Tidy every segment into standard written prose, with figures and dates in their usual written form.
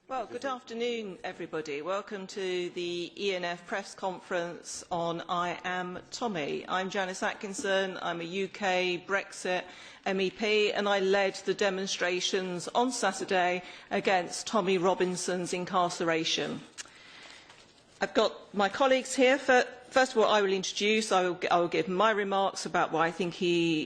Well, good afternoon, everybody. Welcome to the ENF press conference on I Am Tommy. I'm Janice Atkinson. I'm a UK Brexit MEP, and I led the demonstrations on Saturday against Tommy Robinson's incarceration. I've got my colleagues here. First of all, I will introduce, I will give my remarks about why I think he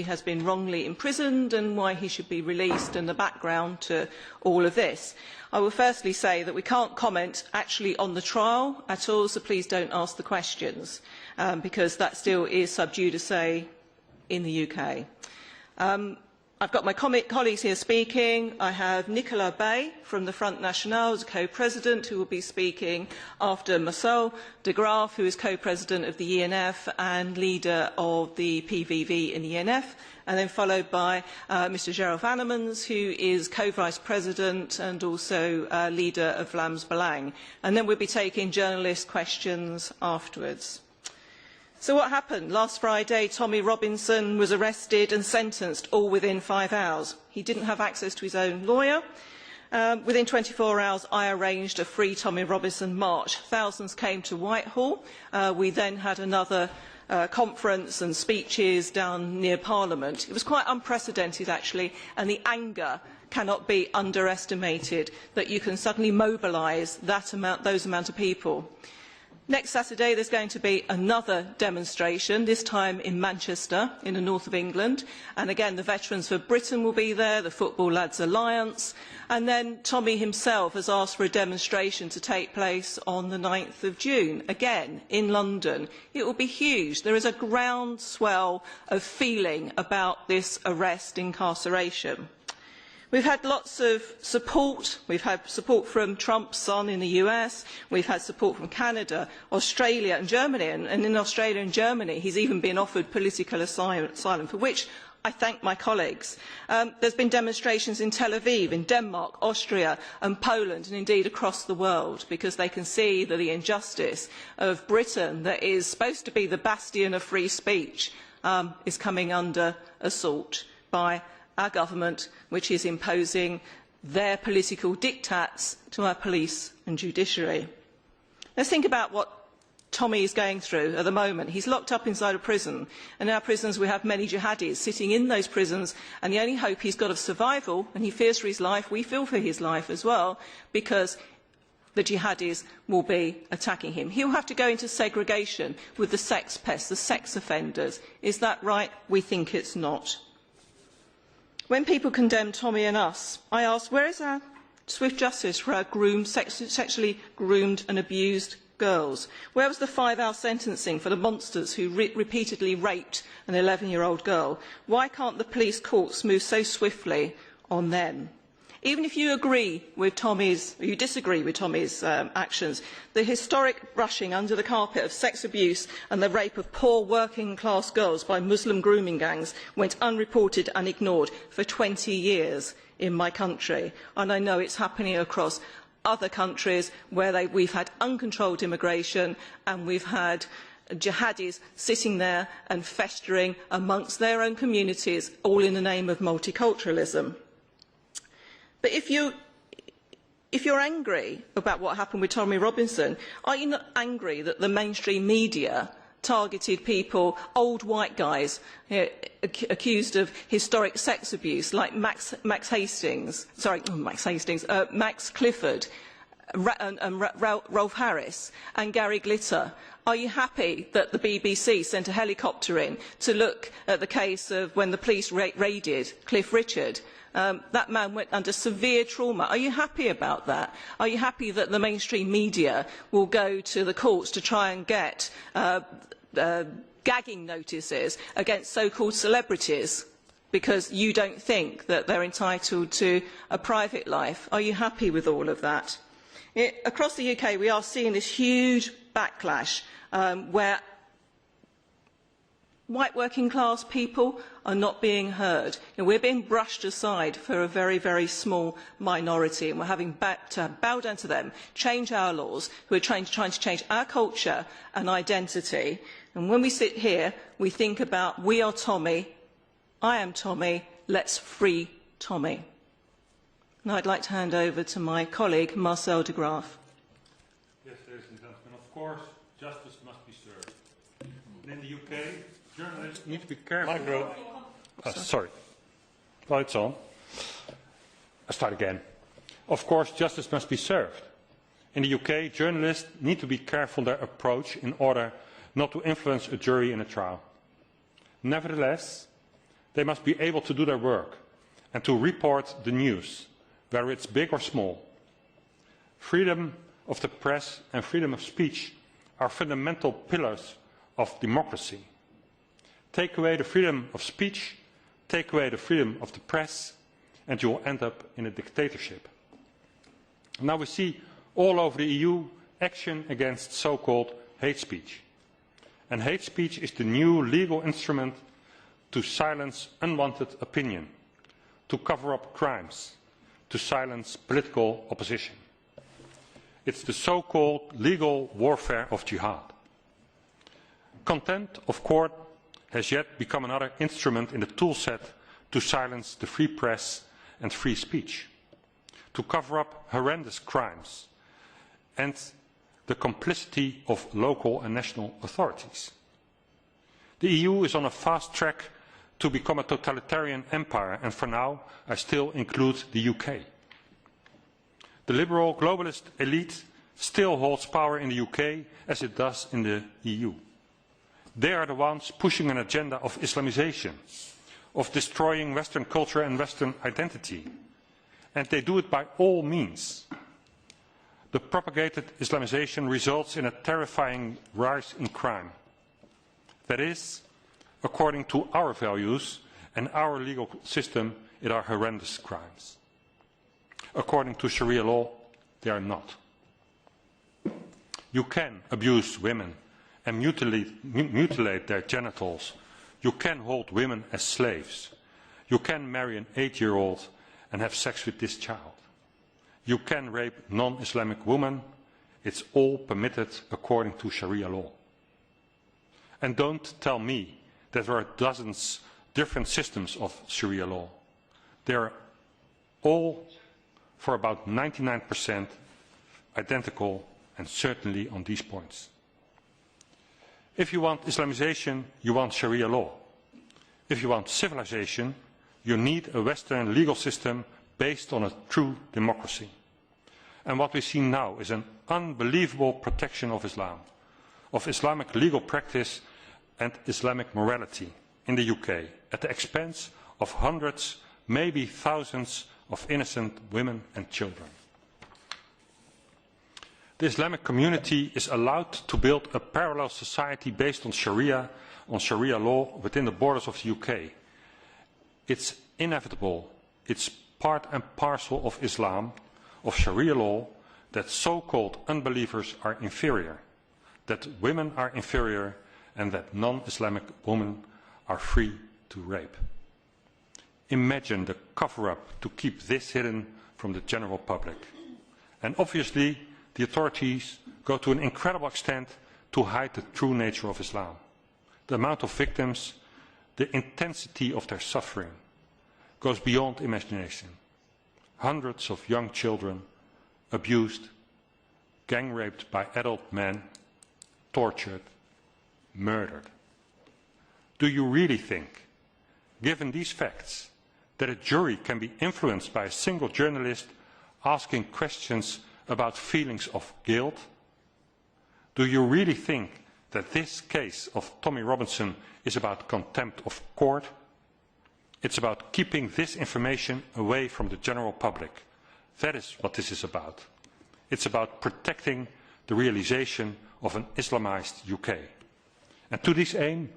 has been wrongly imprisoned and why he should be released, and the background to all of this. I will firstly say that we can't comment actually on the trial at all, so please don't ask the questions, because that still is sub judice in the UK. I've got my colleagues here speaking. I have Nicolas Bay from the Front National as co-president, who will be speaking after Marcel de Graaf, who is co-president of the ENF and leader of the PVV in the ENF, and then followed by Mr Gerald Vannemans, who is co-vice president and also leader of Vlaams Belang. And then we'll be taking journalist questions afterwards. So what happened? Last Friday, Tommy Robinson was arrested and sentenced all within 5 hours. He didn't have access to his own lawyer. Within 24 hours, I arranged a free Tommy Robinson march. Thousands came to Whitehall. We then had another conference and speeches down near Parliament. It was quite unprecedented, actually, and the anger cannot be underestimated, that you can suddenly mobilise those amount of people. Next Saturday, there's going to be another demonstration, this time in Manchester, in the north of England. And again, the Veterans for Britain will be there, the Football Lads Alliance. And then Tommy himself has asked for a demonstration to take place on the 9th of June, again, in London. It will be huge. There is a groundswell of feeling about this arrest, incarceration. We've had lots of support. We've had support from Trump's son in the US. We've had support from Canada, Australia and Germany. And in Australia and Germany, he's even been offered political asylum, for which I thank my colleagues. There's been demonstrations in Tel Aviv, in Denmark, Austria and Poland, and indeed across the world, because they can see that the injustice of Britain, that is supposed to be the bastion of free speech, is coming under assault by our government, which is imposing their political diktats to our police and judiciary. Let's think about what Tommy is going through at the moment. He's locked up inside a prison, and in our prisons we have many jihadis sitting in those prisons, and the only hope he's got of survival, and he fears for his life, we feel for his life as well, because the jihadis will be attacking him. He'll have to go into segregation with the sex pests, the sex offenders. Is that right? We think it's not. When people condemn Tommy and us, I ask, where is our swift justice for our sexually groomed and abused girls? Where was the 5-hour sentencing for the monsters who repeatedly raped an 11-year-old girl? Why can't the police courts move so swiftly on them? Even if you agree with you disagree with Tommy's actions, the historic brushing under the carpet of sex abuse and the rape of poor working-class girls by Muslim grooming gangs went unreported and ignored for 20 years in my country. And I know it's happening across other countries where we've had uncontrolled immigration and we've had jihadis sitting there and festering amongst their own communities, all in the name of multiculturalism. But if you're angry about what happened with Tommy Robinson, are you not angry that the mainstream media targeted people, old white guys, accused of historic sex abuse, like Max Clifford, and Rolf Harris and Gary Glitter? Are you happy that the BBC sent a helicopter in to look at the case of when the police raided Cliff Richard? That man went under severe trauma. Are you happy about that? Are you happy that the mainstream media will go to the courts to try and get gagging notices against so-called celebrities because you don't think that they're entitled to a private life? Are you happy with all of that? Across the UK, we are seeing this huge backlash where white working class people are not being heard. We're being brushed aside for a very, very small minority, and we're having to bow down to them, change our laws, who are trying to change our culture and identity. And when we sit here, we think about, we are Tommy, I am Tommy, let's free Tommy. And I'd like to hand over to my colleague, Marcel de Graaf. Yes, ladies and gentlemen, of course, justice must be served. And in the UK, journalists need to be careful. Sorry. Well, it's on. I'll start again. Of course, justice must be served. In the UK, journalists need to be careful in their approach in order not to influence a jury in a trial. Nevertheless, they must be able to do their work and to report the news, whether it's big or small. Freedom of the press and freedom of speech are fundamental pillars of democracy. Take away the freedom of speech, take away the freedom of the press, and you will end up in a dictatorship. Now we see all over the EU action against so-called hate speech. And hate speech is the new legal instrument to silence unwanted opinion, to cover up crimes, to silence political opposition. It's the so-called legal warfare of jihad. Contempt of court has yet become another instrument in the toolset to silence the free press and free speech, to cover up horrendous crimes and the complicity of local and national authorities. The EU is on a fast track to become a totalitarian empire, and for now I still include the UK. The liberal globalist elite still holds power in the UK as it does in the EU. They are the ones pushing an agenda of Islamization, of destroying Western culture and Western identity, and they do it by all means. The propagated Islamization results in a terrifying rise in crime. That is, according to our values and our legal system, it are horrendous crimes. According to Sharia law, they are not. You can abuse women and mutilate their genitals. You can hold women as slaves. You can marry an 8-year-old and have sex with this child. You can rape non-Islamic women. It's all permitted according to Sharia law. And don't tell me that there are dozens different systems of Sharia law. They are all, for about 99%, identical, and certainly on these points. If you want Islamization, you want Sharia law. If you want civilization, you need a Western legal system based on a true democracy. And what we see now is an unbelievable protection of Islam, of Islamic legal practice and Islamic morality in the UK, at the expense of hundreds, maybe thousands of innocent women and children. The Islamic community is allowed to build a parallel society based on Sharia law within the borders of the UK. It's inevitable, it's part and parcel of Islam, of Sharia law, that so-called unbelievers are inferior, that women are inferior, and that non-Islamic women are free to rape. Imagine the cover-up to keep this hidden from the general public. And obviously, the authorities go to an incredible extent to hide the true nature of Islam. The amount of victims, the intensity of their suffering goes beyond imagination. Hundreds of young children abused, gang raped by adult men, tortured, murdered. Do you really think, given these facts, that a jury can be influenced by a single journalist asking questions about feelings of guilt? Do you really think that this case of Tommy Robinson is about contempt of court? It's about keeping this information away from the general public. That is what this is about. It's about protecting the realization of an Islamized UK. And to this aim,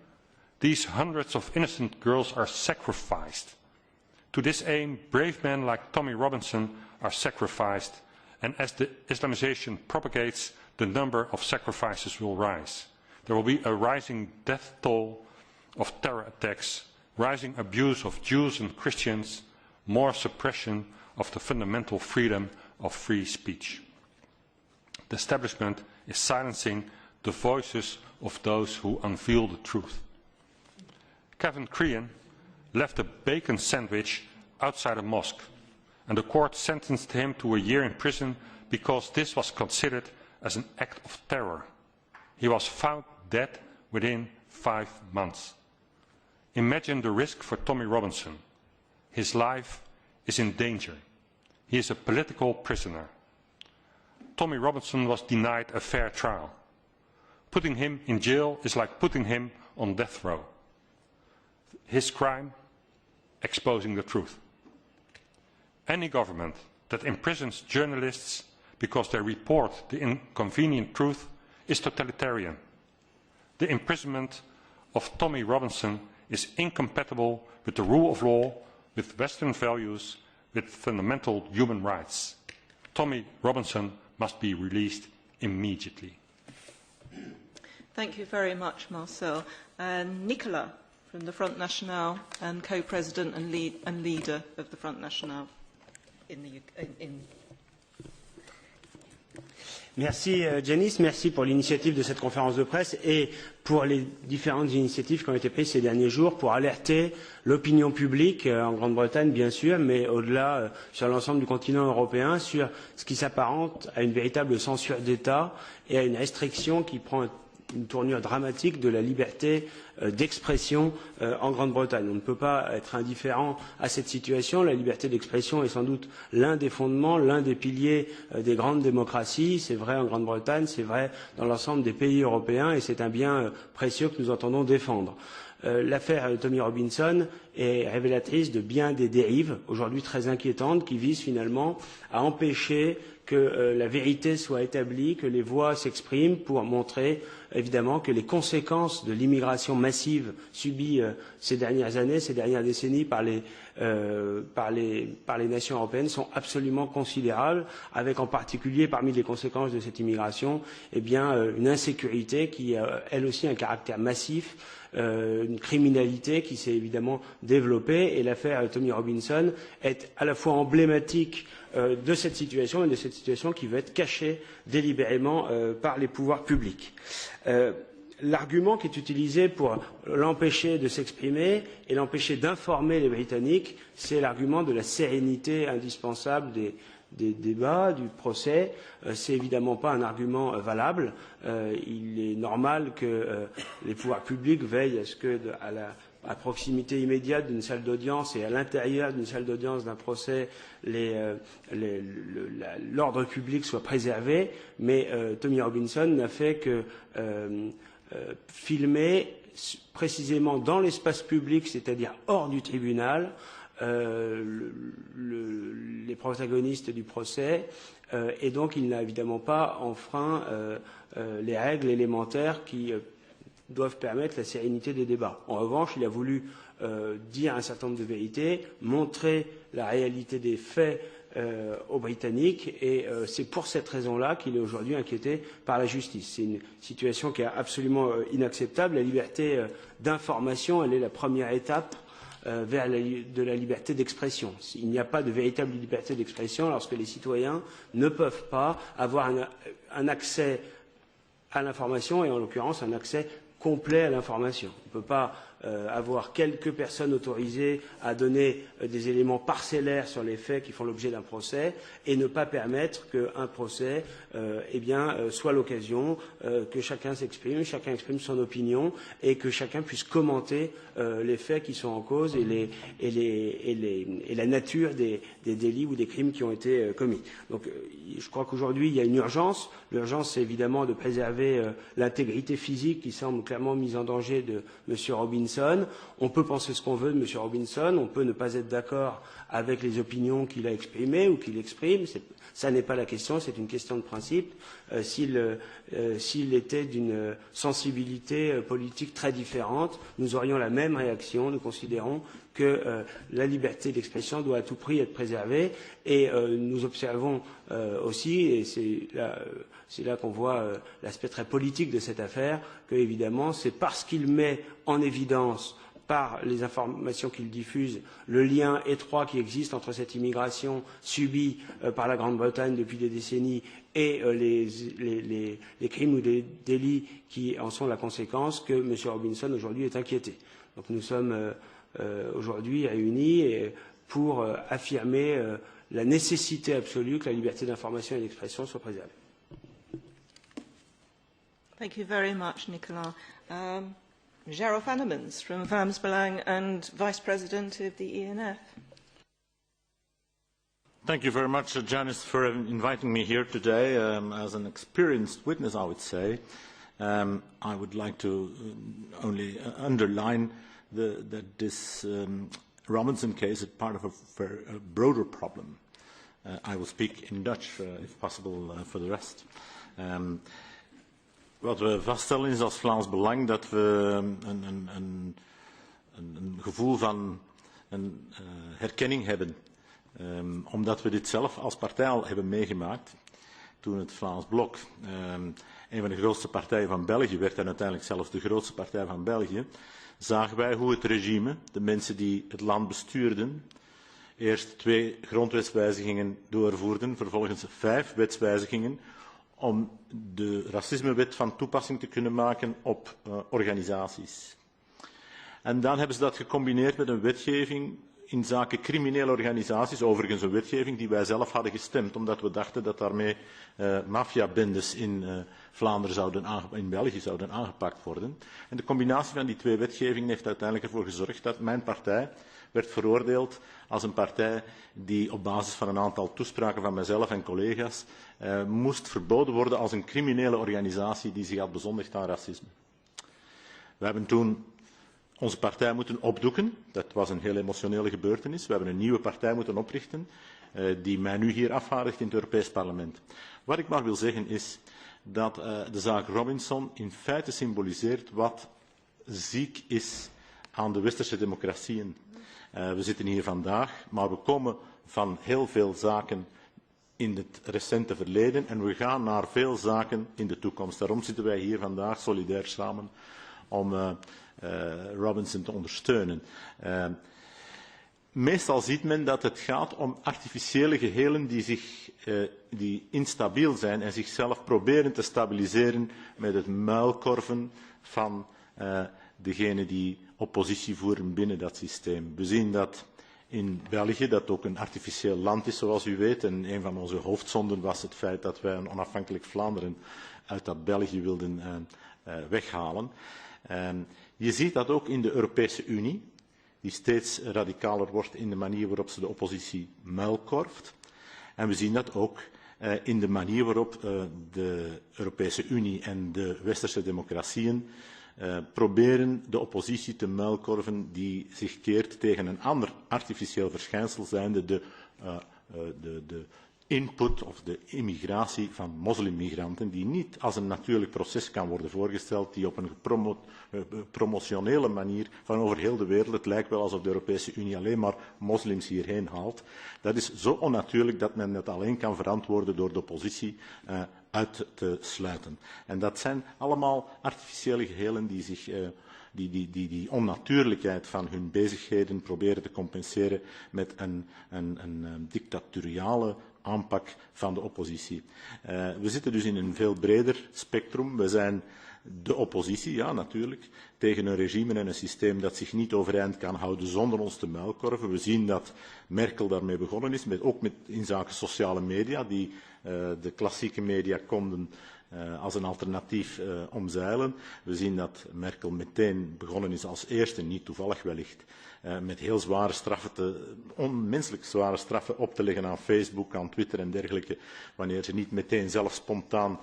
these hundreds of innocent girls are sacrificed. To this aim, brave men like Tommy Robinson are sacrificed, and as the Islamization propagates, the number of sacrifices will rise. There will be a rising death toll of terror attacks, rising abuse of Jews and Christians, more suppression of the fundamental freedom of free speech. The establishment is silencing the voices of those who unveil the truth. Kevin Crean left a bacon sandwich outside a mosque, and the court sentenced him to a year in prison because this was considered as an act of terror. He was found dead within 5 months. Imagine the risk for Tommy Robinson. His life is in danger. He is a political prisoner. Tommy Robinson was denied a fair trial. Putting him in jail is like putting him on death row. His crime? Exposing the truth. Any government that imprisons journalists because they report the inconvenient truth is totalitarian. The imprisonment of Tommy Robinson is incompatible with the rule of law, with Western values, with fundamental human rights. Tommy Robinson must be released immediately. Thank you very much, Marcel. And Nicolas from the Front National and co-president and leader of the Front National in the UK. Merci Janice, merci pour l'initiative de cette conférence de presse et pour les différentes initiatives qui ont été prises ces derniers jours pour alerter l'opinion publique en Grande-Bretagne bien sûr, mais au-delà sur l'ensemble du continent européen sur ce qui s'apparente à une véritable censure d'État et à une restriction qui prend une tournure dramatique de la liberté d'expression en Grande-Bretagne. On ne peut pas être indifférent à cette situation. La liberté d'expression est sans doute l'un des fondements, l'un des piliers des grandes démocraties. C'est vrai en Grande-Bretagne, c'est vrai dans l'ensemble des pays européens et c'est un bien précieux que nous entendons défendre. L'affaire Tommy Robinson est révélatrice de bien des dérives, aujourd'hui très inquiétantes, qui visent finalement à empêcher que la vérité soit établie, que les voix s'expriment pour montrer évidemment que les conséquences de l'immigration massive subie ces dernières années, ces dernières décennies par les nations européennes sont absolument considérables, avec en particulier parmi les conséquences de cette immigration une insécurité qui a elle aussi un caractère massif, une criminalité qui s'est évidemment développée et l'affaire Tommy Robinson est à la fois emblématique de cette situation et de cette situation qui veut être cachée délibérément par les pouvoirs publics. L'argument qui est utilisé pour l'empêcher de s'exprimer et l'empêcher d'informer les Britanniques, c'est l'argument de la sérénité indispensable des débats, du procès. C'est évidemment pas un argument valable. Il est normal que les pouvoirs publics veillent à ce que, à proximité immédiate d'une salle d'audience et à l'intérieur d'une salle d'audience d'un procès, l'ordre public soit préservé, mais Tommy Robinson n'a fait que filmer précisément dans l'espace public, c'est-à-dire hors du tribunal, les protagonistes du procès, et donc il n'a évidemment pas enfreint les règles élémentaires qui doivent permettre la sérénité des débats. En revanche, il a voulu dire un certain nombre de vérités, montrer la réalité des faits aux Britanniques et c'est pour cette raison-là qu'il est aujourd'hui inquiété par la justice. C'est une situation qui est absolument inacceptable. La liberté d'information, elle est la première étape vers de la liberté d'expression. Il n'y a pas de véritable liberté d'expression lorsque les citoyens ne peuvent pas avoir un accès à l'information et en l'occurrence un accès complet à l'information. On ne peut pas avoir quelques personnes autorisées à donner des éléments parcellaires sur les faits qui font l'objet d'un procès et ne pas permettre qu'un procès soit l'occasion que chacun s'exprime, chacun exprime son opinion et que chacun puisse commenter les faits qui sont en cause et la nature des délits ou des crimes qui ont été commis. Donc je crois qu'aujourd'hui il y a une urgence. L'urgence c'est évidemment de préserver l'intégrité physique qui semble clairement mise en danger de M. Robinson. On peut penser ce qu'on veut de M. Robinson, on peut ne pas être d'accord avec les opinions qu'il a exprimées ou qu'il exprime, ça n'est pas la question, c'est une question de principe. S'il était d'une sensibilité politique très différente, nous aurions la même réaction, nous considérons que la liberté d'expression doit à tout prix être préservée et nous observons aussi, et c'est là qu'on voit l'aspect très politique de cette affaire, que évidemment c'est parce qu'il met en évidence par les informations qu'il diffuse, le lien étroit qui existe entre cette immigration subie par la Grande-Bretagne depuis des décennies et les crimes ou les délits qui en sont la conséquence, que M. Robinson aujourd'hui est inquiété. Donc nous sommes aujourd'hui réunis pour affirmer la nécessité absolue que la liberté d'information et d'expression soit préservée. Thank you very much, Nicolas. Gerard Vannemans from Vlaams Belang and Vice President of the ENF. Thank you very much, Janice, for inviting me here today. As an experienced witness, I would say, I would like to only underline that this Robinson case is part of a broader problem. I will speak in Dutch, if possible, for the rest. Wat we vaststellen is als Vlaams Belang dat we een gevoel van herkenning hebben. Omdat we dit zelf als partij al hebben meegemaakt. Toen het Vlaams Blok, een van de grootste partijen van België werd en uiteindelijk zelfs de grootste partij van België, zagen wij hoe het regime, de mensen die het land bestuurden, eerst 2 grondwetswijzigingen doorvoerden, vervolgens 5 wetswijzigingen om de racismewet van toepassing te kunnen maken op organisaties. En dan hebben ze dat gecombineerd met een wetgeving inzake criminele organisaties, overigens een wetgeving die wij zelf hadden gestemd, omdat we dachten dat daarmee maffiabendes in Vlaanderen in België zouden aangepakt worden. En de combinatie van die 2 wetgevingen heeft uiteindelijk ervoor gezorgd dat mijn partij werd veroordeeld als een partij die op basis van een aantal toespraken van mijzelf en collega's moest verboden worden als een criminele organisatie die zich had bezondigd aan racisme. We hebben toen onze partij moeten opdoeken. Dat was een heel emotionele gebeurtenis. We hebben een nieuwe partij moeten oprichten die mij nu hier afvaardigt in het Europees Parlement. Wat ik maar wil zeggen is dat de zaak Robinson in feite symboliseert wat ziek is aan de westerse democratieën. We zitten hier vandaag, maar we komen van heel veel zaken in het recente verleden en we gaan naar veel zaken in de toekomst. Daarom zitten wij hier vandaag solidair samen om Robinson te ondersteunen. Meestal ziet men dat het gaat om artificiële gehelen die instabiel zijn en zichzelf proberen te stabiliseren met het muilkorven van degenen die oppositie voeren binnen dat systeem. We zien dat in België, dat ook een artificieel land is, zoals u weet. En een van onze hoofdzonden was het feit dat wij een onafhankelijk Vlaanderen uit dat België wilden weghalen. Je ziet dat ook in de Europese Unie, die steeds radicaler wordt in de manier waarop ze de oppositie muilkorft. En we zien dat ook in de manier waarop de Europese Unie en de westerse democratieën proberen de oppositie te muilkorven die zich keert tegen een ander artificieel verschijnsel, zijnde de input of de immigratie van moslimmigranten, die niet als een natuurlijk proces kan worden voorgesteld, die op een promotionele manier van over heel de wereld, het lijkt wel alsof de Europese Unie alleen maar moslims hierheen haalt. Dat is zo onnatuurlijk dat men het alleen kan verantwoorden door de oppositie uit te sluiten. En dat zijn allemaal artificiële gehelen die zich die onnatuurlijkheid van hun bezigheden proberen te compenseren met een dictatoriale aanpak van de oppositie. We zitten dus in een veel breder spectrum. We zijn de oppositie, ja natuurlijk, tegen een regime en een systeem dat zich niet overeind kan houden zonder ons te muilkorven. We zien dat Merkel daarmee begonnen is, ook in zaken sociale media, die de klassieke media konden als een alternatief omzeilen. We zien dat Merkel meteen begonnen is als eerste, niet toevallig wellicht, met heel zware straffen, onmenselijk zware straffen op te leggen aan Facebook, aan Twitter en dergelijke, wanneer ze niet meteen zelf spontaan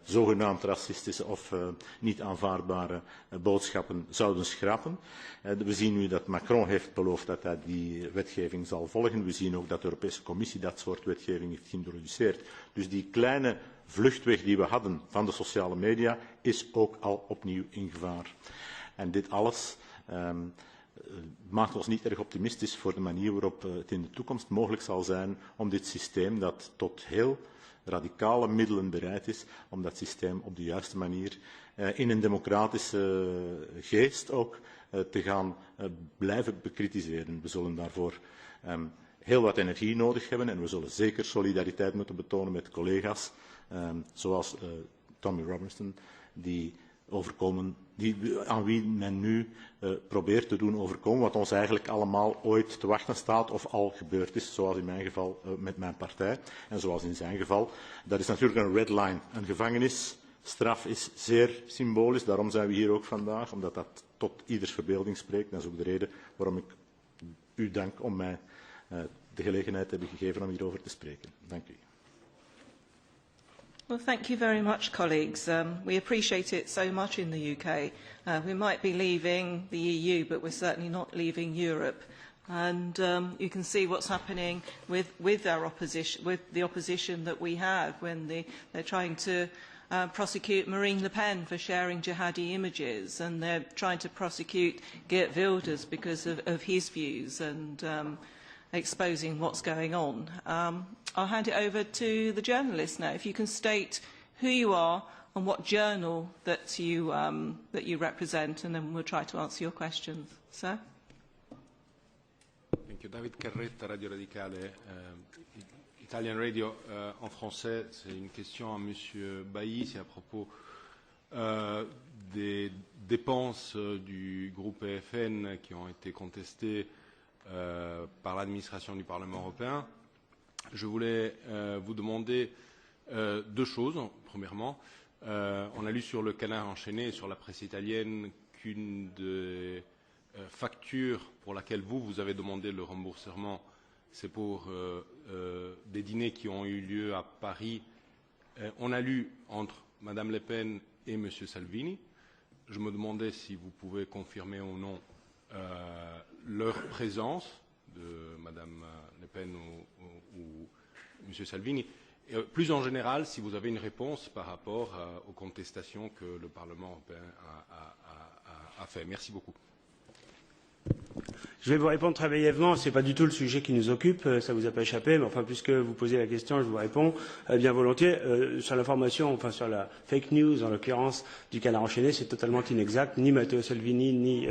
zogenaamd racistische of niet aanvaardbare boodschappen zouden schrappen. We zien nu dat Macron heeft beloofd dat hij die wetgeving zal volgen. We zien ook dat de Europese Commissie dat soort wetgeving heeft geïntroduceerd. Dus die kleine vluchtweg die we hadden van de sociale media is ook al opnieuw in gevaar. En dit alles maakt ons niet erg optimistisch voor de manier waarop het in de toekomst mogelijk zal zijn om dit systeem, dat tot heel radicale middelen bereid is, om dat systeem op de juiste manier in een democratische geest ook te gaan blijven bekritiseren. We zullen daarvoor heel wat energie nodig hebben en we zullen zeker solidariteit moeten betonen met collega's zoals Tommy Robinson, die aan wie men nu probeert te doen overkomen, wat ons eigenlijk allemaal ooit te wachten staat of al gebeurd is, zoals in mijn geval met mijn partij en zoals in zijn geval. Dat is natuurlijk een red line. Een gevangenisstraf is zeer symbolisch, daarom zijn we hier ook vandaag, omdat dat tot ieders verbeelding spreekt. Dat is ook de reden waarom ik u dank om mij de gelegenheid te hebben gegeven om hierover te spreken. Dank u. Well, thank you very much, colleagues. We appreciate it so much in the UK. We might be leaving the EU, but we're certainly not leaving Europe. And you can see what's happening with our opposition, with the opposition that we have when they're trying to prosecute Marine Le Pen for sharing jihadi images, and they're trying to prosecute Geert Wilders because of his views and exposing what's going on. I'll hand it over to the journalists now. If you can state who you are and what journal that you represent, and then we'll try to answer your questions. Sir? Thank you. David Carretta, Radio Radicale, Italian Radio. En français, c'est une question à Monsieur Bailly, c'est à propos des dépenses du groupe EFN qui ont été contestées par l'administration du Parlement européen. Je voulais vous demander deux choses. Premièrement, on a lu sur le Canard enchaîné et sur la presse italienne qu'une des factures pour laquelle vous avez demandé le remboursement, c'est pour des dîners qui ont eu lieu à Paris. On a lu entre Madame Le Pen et Monsieur Salvini. Je me demandais si vous pouvez confirmer ou non leur présence de Madame Le Pen ou Monsieur Salvini. Et plus en général, si vous avez une réponse par rapport aux contestations que le Parlement européen a fait. Merci beaucoup. Je vais vous répondre très brièvement. Ce n'est pas du tout le sujet qui nous occupe, ça vous a pas échappé, mais enfin, puisque vous posez la question, je vous réponds bien volontiers. Sur l'information, enfin sur la fake news, en l'occurrence du Canard enchaîné, c'est totalement inexact. Ni Matteo Salvini, ni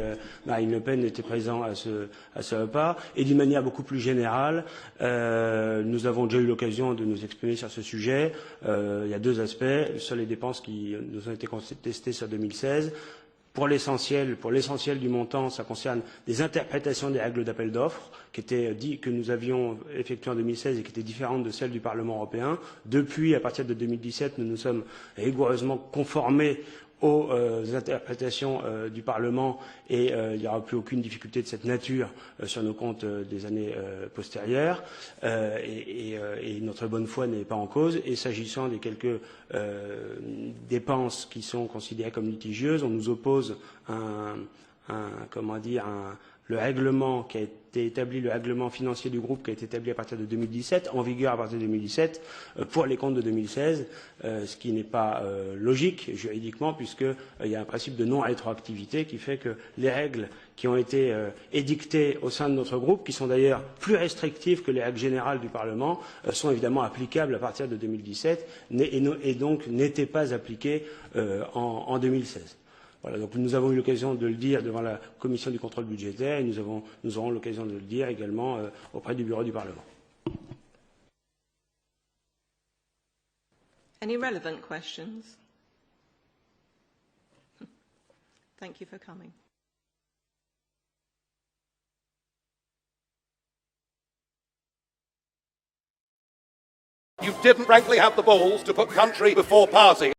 Marine Le Pen n'étaient présents à ce repas. Et d'une manière beaucoup plus générale, nous avons déjà eu l'occasion de nous exprimer sur ce sujet. Il y a deux aspects. Sur les dépenses qui nous ont été contestées sur 2016. Pour l'essentiel du montant, ça concerne des interprétations des règles d'appel d'offres que nous avions effectuées en 2016 et qui étaient différentes de celles du Parlement européen. Depuis, à partir de 2017, nous nous sommes rigoureusement conformés aux interprétations du Parlement et il n'y aura plus aucune difficulté de cette nature sur nos comptes des années postérieures et notre bonne foi n'est pas en cause. Et s'agissant des quelques dépenses qui sont considérées comme litigieuses, on nous oppose le règlement qui a été établi, le règlement financier du groupe qui a été établi à partir de 2017, en vigueur à partir de 2017, pour les comptes de 2016, ce qui n'est pas logique juridiquement, puisqu'il y a un principe de non-rétroactivité qui fait que les règles qui ont été édictées au sein de notre groupe, qui sont d'ailleurs plus restrictives que les règles générales du Parlement, sont évidemment applicables à partir de 2017 et donc n'étaient pas appliquées en 2016. Voilà, donc nous avons eu l'occasion de le dire devant la Commission du contrôle budgétaire et nous aurons l'occasion de le dire également auprès du Bureau du Parlement. Any relevant questions? Thank you for coming. You didn't frankly have the balls to put country before party.